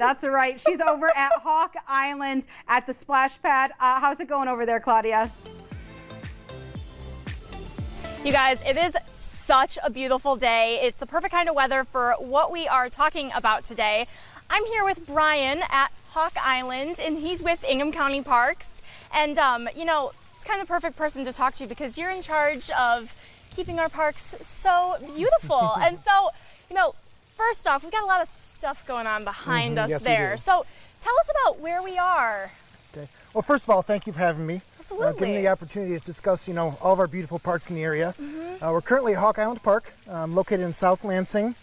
That's right. She's over at Hawk Island at the splash pad. How's it going over there, Claudia? You guys, it is such a beautiful day. It's the perfect kind of weather for what we are talking about today. I'm here with Brian at Hawk Island, and he's with Ingham County Parks. And, you know, it's kind of the perfect person to talk to because you're in charge of keeping our parks so beautiful. And so, you know, first off, we've got a lot of stuff going on behind us yes, there. So tell us about where we are. Okay. Well, first of all, thank you for having me. Absolutely. Giving me the opportunity to discuss, you know, all of our beautiful parks in the area. We're currently at Hawk Island Park, located in South Lansing.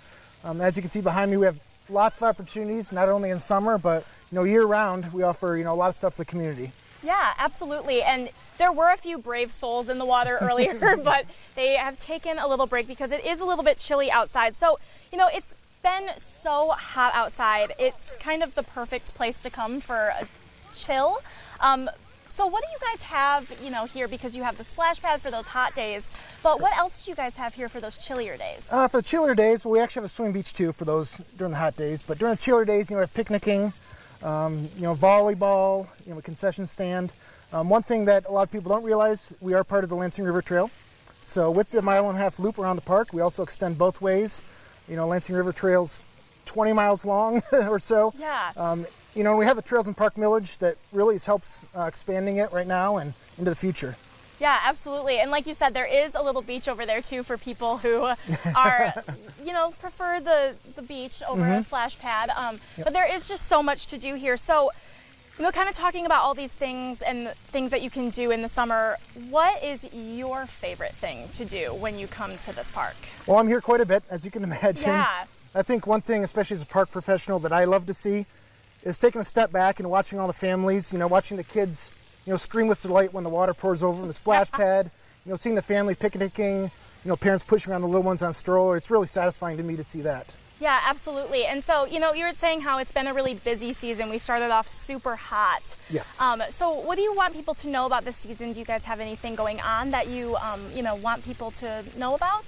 As you can see behind me, we have lots of opportunities, not only in summer, but, you know, year-round. We offer, you know, a lot of stuff for the community. Yeah, absolutely. And there were a few brave souls in the water earlier, but they have taken a little break because it is a little bit chilly outside. So, you know, it's been so hot outside. It's kind of the perfect place to come for a chill. So what do you guys have, you know, here, because you have the splash pad for those hot days, but what else do you guys have here for those chillier days? For the chillier days, we actually have a swimming beach too for those during the hot days, but during the chillier days, you know, we have picnicking, you know, volleyball, you know, a concession stand. One thing that a lot of people don't realize, we are part of the Lansing River Trail. So with the 1.5-mile loop around the park, we also extend both ways. You know, Lansing River Trail's 20 miles long or so. Yeah. You know, we have the Trails and Park Millage that really helps expanding it right now and into the future. Yeah, absolutely. And like you said, there is a little beach over there too for people who are, you know, prefer the beach over a splash pad. But there is just so much to do here. So, you know, kind of talking about all these things and things that you can do in the summer, what is your favorite thing to do when you come to this park? Well, I'm here quite a bit, as you can imagine. Yeah. I think one thing, especially as a park professional, that I love to see is taking a step back and watching all the families, you know, watching the kids, you know, scream with delight when the water pours over in the splash pad, you know, seeing the family picnicking, you know, parents pushing around the little ones on stroller. It's really satisfying to me to see that. Yeah, absolutely. And so, you know, you were saying how it's been a really busy season. We started off super hot. Yes. So what do you want people to know about this season? Do you guys have anything going on that you, you know, want people to know about?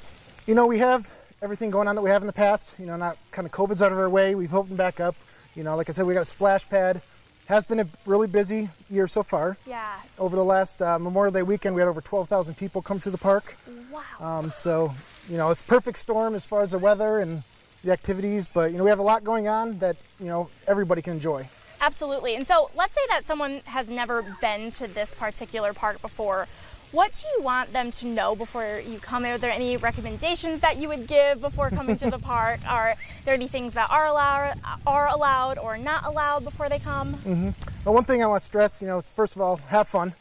You know, we have everything going on that we have in the past. You know, not kind of COVID's out of our way. We've opened back up. You know, like I said, we got a splash pad. Has been a really busy year so far. Yeah. Over the last Memorial Day weekend, we had over 12,000 people come to the park. Wow. So, you know, it's a perfect storm as far as the weather and the activities, but, you know, we have a lot going on that, you know, everybody can enjoy. Absolutely. And so let's say that someone has never been to this particular park before. What do you want them to know before you come? Are there any recommendations that you would give before coming to the park? Are there any things that are allowed or not allowed before they come? Well, one thing I want to stress, you know, is first of all, have fun.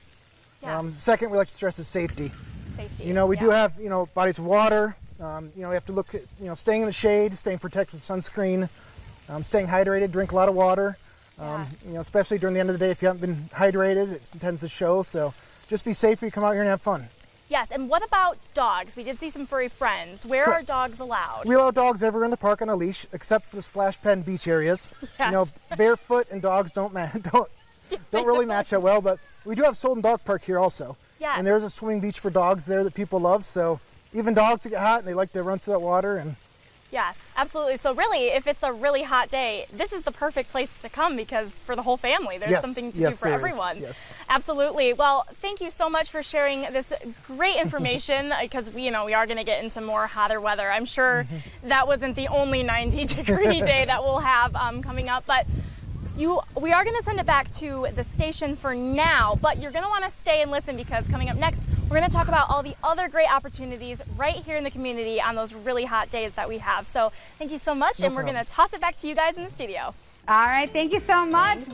Yeah. Second, we like to stress is safety. Safety. You know, we do have, you know, bodies of water. You know, we have to look at, you know, staying in the shade, staying protected with sunscreen, staying hydrated, drink a lot of water. You know, especially during the end of the day, if you haven't been hydrated, it tends to show. So just be safe when you come out here and have fun. Yes, and what about dogs? We did see some furry friends. Where are dogs allowed? We allow dogs everywhere in the park on a leash, except for the splash pad and beach areas. Yes. You know, barefoot and dogs don't really match that well, but we do have Solden Dog Park here also. Yes. And there's a swimming beach for dogs there that people love, so even dogs that get hot and they like to run through that water. And yeah, absolutely. So really, if it's a really hot day, this is the perfect place to come because for the whole family, there's something to do for everyone. Yes. Absolutely. Well, thank you so much for sharing this great information because we are going to get into more hotter weather. I'm sure that wasn't the only 90-degree day that we'll have coming up, but we are going to send it back to the station for now, but you're going to want to stay and listen because coming up next, we're going to talk about all the other great opportunities right here in the community on those really hot days that we have. So thank you so much, and we're going to toss it back to you guys in the studio. All right, thank you so much.